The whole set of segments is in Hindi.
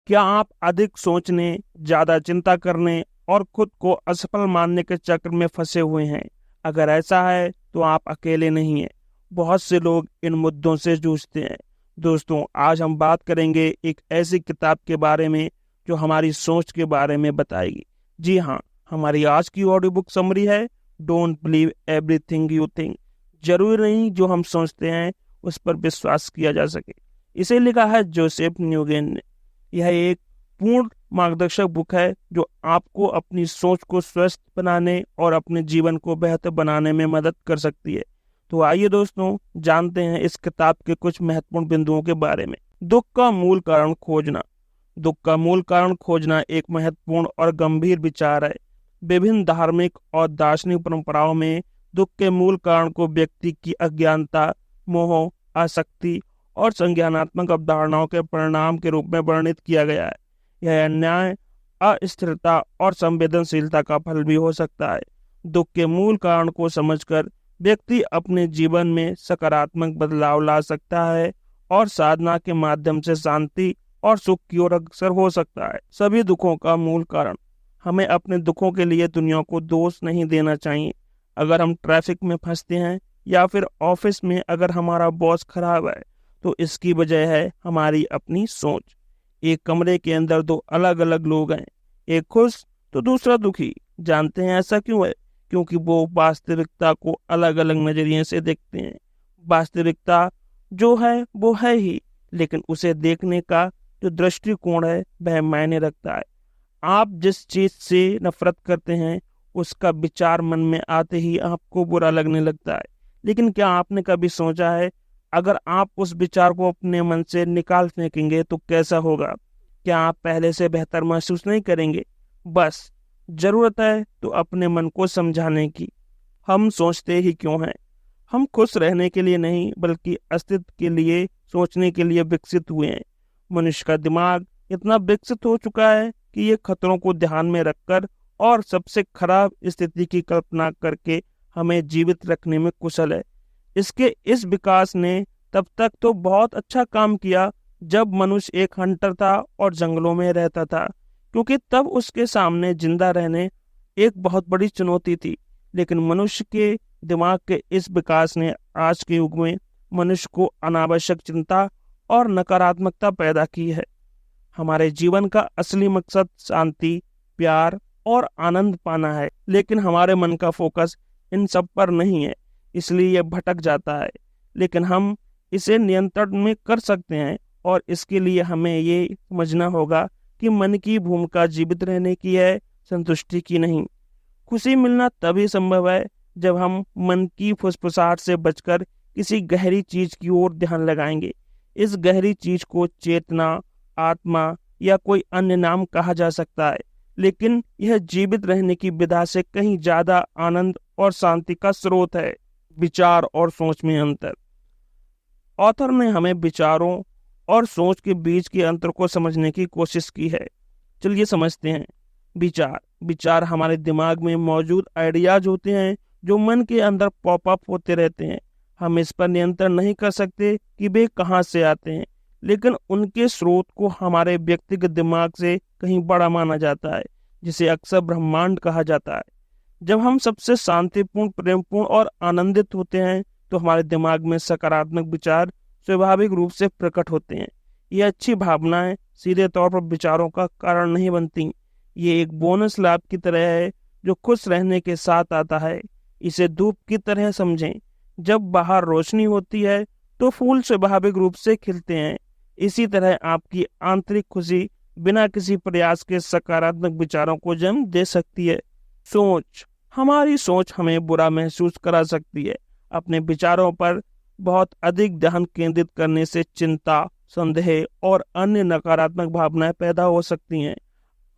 क्या आप अधिक सोचने, ज्यादा चिंता करने और खुद को असफल मानने के चक्र में फंसे हुए हैं? अगर ऐसा है तो आप अकेले नहीं हैं। बहुत से लोग इन मुद्दों से जूझते हैं। दोस्तों, आज हम बात करेंगे एक ऐसी किताब के बारे में जो हमारी सोच के बारे में बताएगी। जी हाँ, हमारी आज की ऑडियो बुक समरी है don't believe everything you think. जरूरी नहीं जो हम सोचते हैं उस पर विश्वास किया जा सके। इसे लिखा है जोसेफ न्यूगेन ने। यह एक पूर्ण मार्गदर्शक बुक है जो आपको अपनी सोच को स्वस्थ बनाने और अपने जीवन को बेहतर बनाने में मदद कर सकती है। तो आइए दोस्तों, जानते हैं इस किताब के कुछ महत्वपूर्ण बिंदुओं के बारे में। दुख का मूल कारण खोजना। दुख का मूल कारण खोजना एक महत्वपूर्ण और गंभीर विचार है। विभिन्न धार्मिक और दार्शनिक परंपराओं में दुख के मूल कारण को व्यक्ति की अज्ञानता, मोह, आसक्ति और संज्ञानात्मक अवधारणाओं के परिणाम के रूप में वर्णित किया गया है। यह अन्याय, अस्थिरता और संवेदनशीलता का फल भी हो सकता है। दुख के मूल कारण को समझकर व्यक्ति अपने जीवन में सकारात्मक बदलाव ला सकता है और साधना के माध्यम से शांति और सुख की ओर अग्रसर हो सकता है। सभी दुखों का मूल कारण। हमें अपने दुखों के लिए दुनिया को दोष नहीं देना चाहिए। अगर हम ट्रैफिक में फंसते हैं या फिर ऑफिस में अगर हमारा बॉस खराब है, तो इसकी वजह है हमारी अपनी सोच। एक कमरे के अंदर दो अलग अलग लोग हैं, एक खुश तो दूसरा दुखी। जानते हैं ऐसा क्यों है? क्योंकि वो वास्तविकता को अलग अलग नजरिए से देखते हैं। वास्तविकता जो है वो है ही, लेकिन उसे देखने का जो दृष्टिकोण है वह मायने रखता है। आप जिस चीज से नफरत करते हैं उसका विचार मन में आते ही आपको बुरा लगने लगता है। लेकिन क्या आपने कभी सोचा है, अगर आप उस विचार को अपने मन से निकाल फेंकेंगे तो कैसा होगा? क्या आप पहले से बेहतर महसूस नहीं करेंगे? बस जरूरत है तो अपने मन को समझाने की। हम सोचते ही क्यों हैं? हम खुश रहने के लिए नहीं, बल्कि अस्तित्व के लिए सोचने के लिए विकसित हुए हैं। मनुष्य का दिमाग इतना विकसित हो चुका है कि ये खतरों को ध्यान में रखकर और सबसे खराब स्थिति की कल्पना करके हमें जीवित रखने में कुशल है। इसके इस विकास ने तब तक तो बहुत अच्छा काम किया जब मनुष्य एक हंटर था और जंगलों में रहता था, क्योंकि तब उसके सामने जिंदा रहने एक बहुत बड़ी चुनौती थी। लेकिन मनुष्य के दिमाग के इस विकास ने आज के युग में मनुष्य को अनावश्यक चिंता और नकारात्मकता पैदा की है। हमारे जीवन का असली मकसद शांति, प्यार और आनंद पाना है, लेकिन हमारे मन का फोकस इन सब पर नहीं है, इसलिए यह भटक जाता है। लेकिन हम इसे नियंत्रण में कर सकते हैं, और इसके लिए हमें ये समझना होगा कि मन की भूमिका जीवित रहने की है, संतुष्टि की नहीं। खुशी मिलना तभी संभव है जब हम मन की फुसफुसाहट से बचकर किसी गहरी चीज की ओर ध्यान लगाएंगे। इस गहरी चीज को चेतना, आत्मा या कोई अन्य नाम कहा जा सकता है, लेकिन यह जीवित रहने की विधा से कहीं ज्यादा आनंद और शांति का स्रोत है। विचार और सोच में अंतर। ऑथर ने हमें विचारों और सोच के बीच के अंतर को समझने की कोशिश की है। चलिए समझते हैं। विचार हमारे दिमाग में मौजूद आइडियाज होते हैं जो मन के अंदर पॉप अप होते रहते हैं। हम इस पर नियंत्रण नहीं कर सकते कि वे कहाँ से आते हैं, लेकिन उनके स्रोत को हमारे व्यक्तिगत दिमाग से कहीं बड़ा माना जाता है, जिसे अक्सर ब्रह्मांड कहा जाता है। जब हम सबसे शांतिपूर्ण, प्रेमपूर्ण और आनंदित होते हैं तो हमारे दिमाग में सकारात्मक विचार स्वाभाविक रूप से प्रकट होते हैं। ये अच्छी भावनाएं सीधे तौर पर विचारों का कारण नहीं बनती। ये एक बोनस लाभ की तरह है जो खुश रहने के साथ आता है। इसे धूप की तरह समझें। जब बाहर रोशनी होती है तो फूल स्वाभाविक रूप से खिलते हैं। इसी तरह आपकी आंतरिक खुशी बिना किसी प्रयास के सकारात्मक विचारों को जन्म दे सकती है। सोच। हमारी सोच हमें बुरा महसूस करा सकती है। अपने विचारों पर बहुत अधिक ध्यान केंद्रित करने से चिंता, संदेह और अन्य नकारात्मक भावनाएं पैदा हो सकती हैं।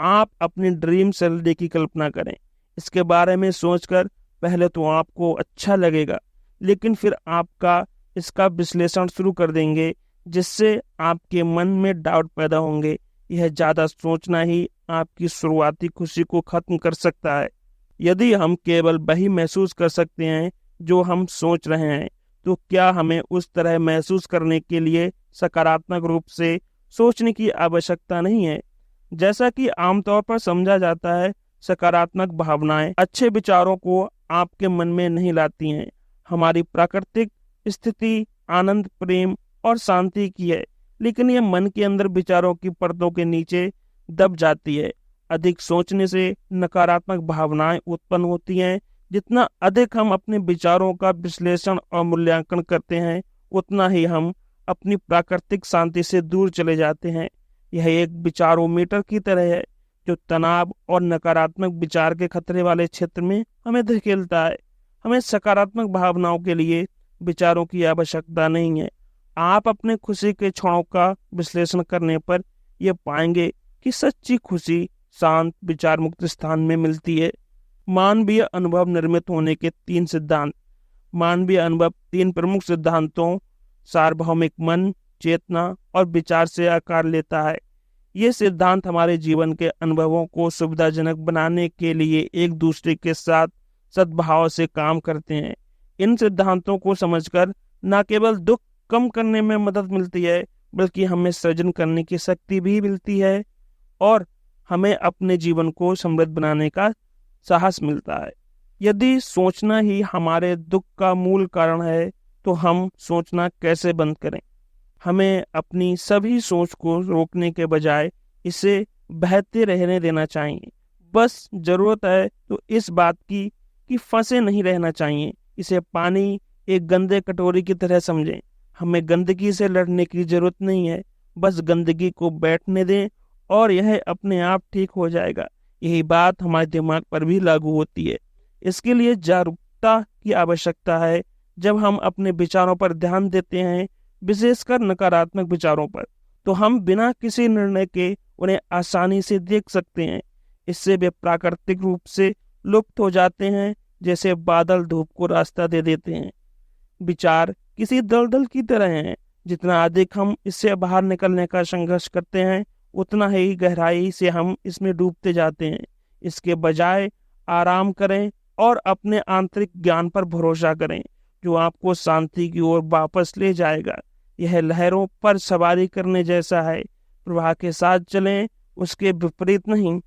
आप अपनी ड्रीम सैलरी की कल्पना करें। इसके बारे में सोचकर पहले तो आपको अच्छा लगेगा, लेकिन फिर आपका इसका विश्लेषण शुरू कर देंगे, जिससे आपके मन में डाउट पैदा होंगे। यह ज्यादा सोचना ही आपकी शुरुआती खुशी को खत्म कर सकता है। यदि हम केवल वही महसूस कर सकते हैं जो हम सोच रहे हैं, तो क्या हमें उस तरह महसूस करने के लिए सकारात्मक रूप से सोचने की आवश्यकता नहीं है। जैसा कि आमतौर पर समझा जाता है, सकारात्मक भावनाएं अच्छे विचारों को आपके मन में नहीं लाती हैं। हमारी प्राकृतिक स्थिति आनंद, प्रेम और शांति की है, लेकिन यह मन के अंदर विचारों की परतों के नीचे दब जाती है। अधिक सोचने से नकारात्मक भावनाएं उत्पन्न होती हैं। जितना अधिक हम अपने विचारों का विश्लेषण और मूल्यांकन करते हैं, उतना ही हम अपनी प्राकृतिक शांति से दूर चले जाते हैं। यह एक विचारोमीटर की तरह है, जो तनाव और नकारात्मक विचार के खतरे वाले क्षेत्र में हमें धकेलता है। हमें सकारात्मक भावनाओं के लिए विचारों की आवश्यकता नहीं है। आप अपने खुशी के क्षणों का विश्लेषण करने पर यह पाएंगे कि सच्ची खुशी शांत विचार मुक्त स्थान में मिलती है। मानवीय अनुभव निर्मित होने के 3 सिद्धांत। मानवीय अनुभव 3 प्रमुख सिद्धांतों सार्वभौमिक मन, चेतना और विचार से आकार लेता है। ये सिद्धांत हमारे जीवन के अनुभवों को सुविधाजनक बनाने के लिए एक दूसरे के साथ सद्भाव से काम करते हैं। इन सिद्धांतों को समझकर न केवल दुख कम करने में मदद मिलती है, बल्कि हमें सृजन करने की शक्ति भी मिलती है और हमें अपने जीवन को समृद्ध बनाने का साहस मिलता है। यदि सोचना ही हमारे दुख का मूल कारण है, तो हम सोचना कैसे बंद करें? हमें अपनी सभी सोच को रोकने के बजाय इसे बहते रहने देना चाहिए। बस जरूरत है तो इस बात की कि फंसे नहीं रहना चाहिए। इसे पानी एक गंदे कटोरी की तरह समझें। हमें गंदगी से लड़ने की जरूरत नहीं है, बस गंदगी को बैठने दें और यह अपने आप ठीक हो जाएगा। यही बात हमारे दिमाग पर भी लागू होती है। इसके लिए जागरूकता की आवश्यकता है। जब हम अपने विचारों पर ध्यान देते हैं, विशेषकर नकारात्मक विचारों पर, तो हम बिना किसी निर्णय के उन्हें आसानी से देख सकते हैं। इससे वे प्राकृतिक रूप से लुप्त हो जाते हैं, जैसे बादल धूप को रास्ता दे देते हैं। विचार किसी दलदल की तरह हैं। जितना अधिक हम इससे बाहर निकलने का संघर्ष करते हैं, उतना ही गहराई से हम इसमें डूबते जाते हैं। इसके बजाय आराम करें और अपने आंतरिक ज्ञान पर भरोसा करें, जो आपको शांति की ओर वापस ले जाएगा। यह लहरों पर सवारी करने जैसा है। प्रवाह के साथ चलें, उसके विपरीत नहीं।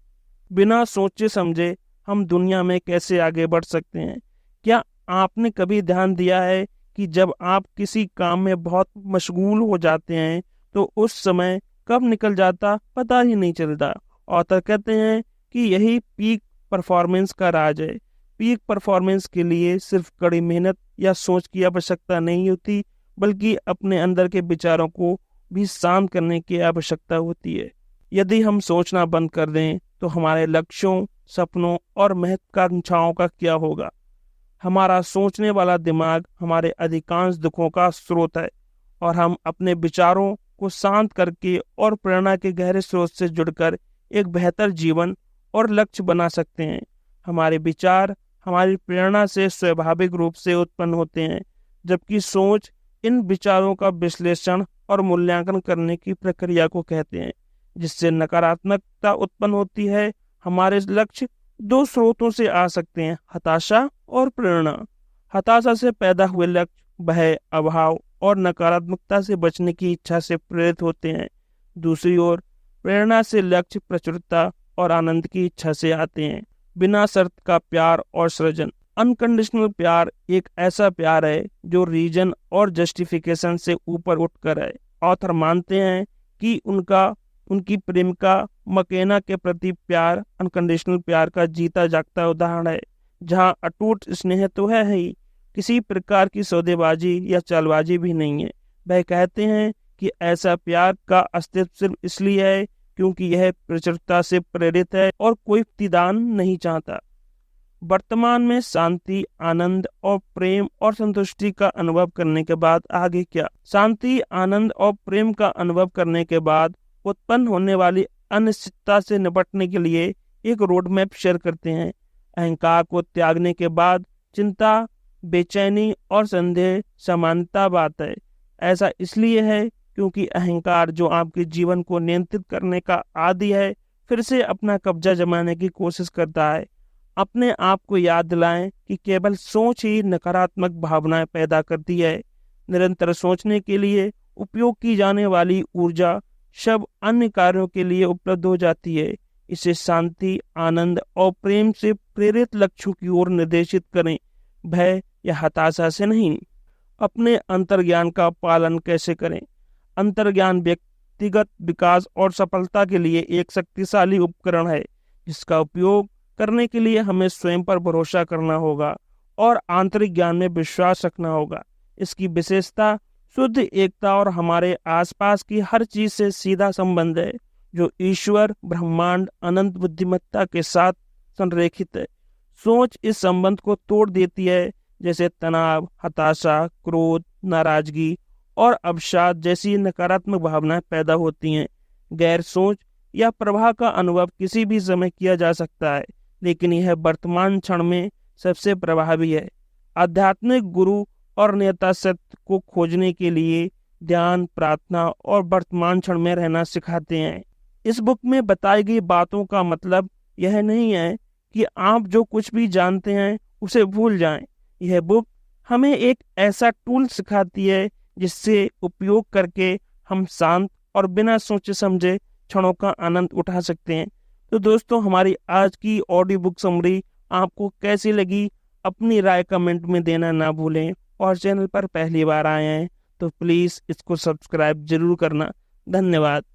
बिना सोचे समझे हम दुनिया में कैसे आगे बढ़ सकते हैं? क्या आपने कभी ध्यान दिया है कि जब आप किसी काम में बहुत मशगूल हो जाते हैं, तो उस समय कब निकल जाता पता ही नहीं चलता। ऑथर कहते हैं कि यही पीक परफॉर्मेंस का राज है। पीक परफॉर्मेंस के लिए सिर्फ कड़ी मेहनत या सोच की आवश्यकता नहीं होती, बल्कि अपने अंदर के विचारों को भी शांत करने की आवश्यकता होती है। यदि हम सोचना बंद कर दें, तो हमारे लक्ष्यों, सपनों और महत्वाकांक्षाओं का क्या होगा? हमारा सोचने वाला दिमाग हमारे अधिकांश दुखों का स्रोत है, और हम अपने विचारों को शांत करके और प्रेरणा के गहरे स्रोत से जुड़कर एक बेहतर जीवन और लक्ष्य बना सकते हैं। हमारे विचार हमारी प्रेरणा से स्वाभाविक रूप से उत्पन्न होते हैं, जबकि सोच इन विचारों का विश्लेषण और मूल्यांकन करने की प्रक्रिया को कहते हैं, जिससे नकारात्मकता उत्पन्न होती है। हमारे लक्ष्य 2 स्रोतों से आ सकते हैं, हताशा और प्रेरणा। हताशा से पैदा हुए लक्ष्य भय, अभाव और नकारात्मकता से बचने की इच्छा से प्रेरित होते हैं। दूसरी ओर प्रेरणा से लक्ष्य प्रचुरता और आनंद की इच्छा से आते हैं। बिना शर्त का प्यार और सृजन। अनकंडीशनल प्यार एक ऐसा प्यार है जो रीजन और जस्टिफिकेशन से ऊपर उठकर है। ऑथर मानते हैं कि उनकी प्रेमिका मकेना के प्रति प्यार अनकंडीशनल प्यार का जीता जागता उदाहरण है, जहां अटूट स्नेह तो है ही, किसी प्रकार की सौदेबाजी या चालबाजी भी नहीं है। वह कहते हैं कि ऐसा प्यार का अस्तित्व सिर्फ इसलिए है क्योंकि यह प्रचुरता से प्रेरित है और कोई प्रतिदान नहीं चाहता। वर्तमान में शांति, आनंद और प्रेम और संतुष्टि का अनुभव करने के बाद आगे क्या? शांति, आनंद और प्रेम का अनुभव करने के बाद उत्पन्न होने वाली अनिश्चितता से निपटने के लिए एक रोड मैप शेयर करते हैं। अहंकार को त्यागने के बाद चिंता, बेचैनी और संदेह समानता बात है। ऐसा इसलिए है क्योंकि अहंकार, जो आपके जीवन को नियंत्रित करने का आदी है, फिर से अपना कब्जा जमाने की कोशिश करता है। अपने आप को याद दिलाएं कि केवल सोच ही नकारात्मक भावनाएं पैदा करती है। निरंतर सोचने के लिए उपयोग की जाने वाली ऊर्जा सब अन्य कार्यों के लिए उपलब्ध हो जाती है। इसे शांति, आनंद और प्रेम से प्रेरित लक्ष्यों की ओर निर्देशित करें, भय या हताशा से नहीं। अपने अंतर्ज्ञान का पालन कैसे करें? अंतर्ज्ञान व्यक्तिगत विकास और सफलता के लिए एक शक्तिशाली उपकरण है, जिसका उपयोग करने के लिए हमें स्वयं पर भरोसा करना होगा और आंतरिक ज्ञान में विश्वास रखना होगा। इसकी विशेषता शुद्ध एकता और हमारे आसपास की हर चीज से सीधा संबंध है, जो ईश्वर, ब्रह्मांड, अनंत बुद्धिमत्ता के साथ संरेखित है। सोच इस संबंध को तोड़ देती है, जैसे तनाव, हताशा, क्रोध, नाराजगी और अवसाद जैसी नकारात्मक भावनाएं पैदा होती हैं। गैर सोच या प्रवाह का अनुभव किसी भी समय किया जा सकता है, लेकिन यह वर्तमान क्षण में सबसे प्रभावी है। आध्यात्मिक गुरु और नेता सत्य को खोजने के लिए ध्यान, प्रार्थना और वर्तमान क्षण में रहना सिखाते हैं। इस बुक में बताई गई बातों का मतलब यह नहीं है कि आप जो कुछ भी जानते हैं उसे भूल जाएं। यह बुक हमें एक ऐसा टूल सिखाती है जिससे उपयोग करके हम शांत और बिना सोचे समझे क्षणों का आनंद उठा सकते हैं। तो दोस्तों, हमारी आज की ऑडियो बुक समरी आपको कैसी लगी? अपनी राय कमेंट में देना ना भूलें, और चैनल पर पहली बार आए हैं तो प्लीज़ इसको सब्सक्राइब जरूर करना। धन्यवाद।